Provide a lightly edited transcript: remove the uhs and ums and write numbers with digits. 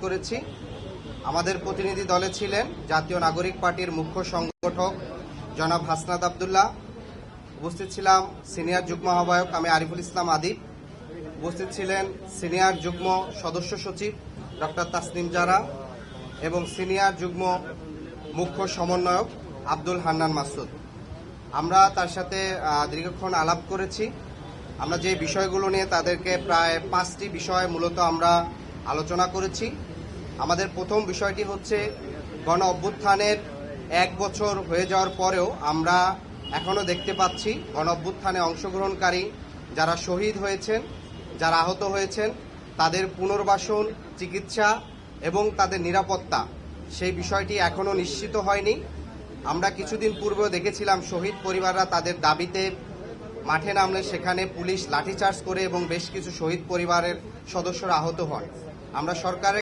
করেছি। আমাদের প্রতিনিধি দলে ছিলেন জাতীয় নাগরিক পার্টির মুখ্য সংগঠক জনাব হাসনাত আব্দুল্লাহ, উপস্থিত ছিলাম সিনিয়র যুগ্ম আহ্বায়ক আমি আরিফুল ইসলাম আদিব, উপস্থিত ছিলেন সিনিয়র যুগ্ম সদস্য সচিব ডক্টর তাসনিম জারা এবং সিনিয়র যুগ্ম মুখ্য সমন্বয়ক আব্দুল হান্নান মাসুদ। আমরা তার সাথে দীর্ঘক্ষণ আলাপ করেছি। আমরা যে বিষয়গুলো নিয়ে তাদেরকে প্রায় 5টি বিষয় মূলত আমরা আলোচনা করেছি। আমাদের প্রথম বিষয়টি হচ্ছে গণ অভ্যুত্থানের 1 বছর হয়ে যাওয়ার পরেও আমরা এখনও দেখতে পাচ্ছি গণ অভ্যুত্থানে অংশগ্রহণকারী যারা শহীদ হয়েছেন, যারা আহত হয়েছেন, তাদের পুনর্বাসন, চিকিৎসা এবং তাদের নিরাপত্তা, সেই বিষয়টি এখনও নিশ্চিত হয়নি। আমরা কিছুদিন পূর্বেও দেখেছিলাম শহীদ পরিবাররা তাদের দাবিতে মাঠে নামলে সেখানে পুলিশ লাঠিচার্জ করে এবং বেশ কিছু শহীদ পরিবারের সদস্যরা আহত হন। আমরা সরকারের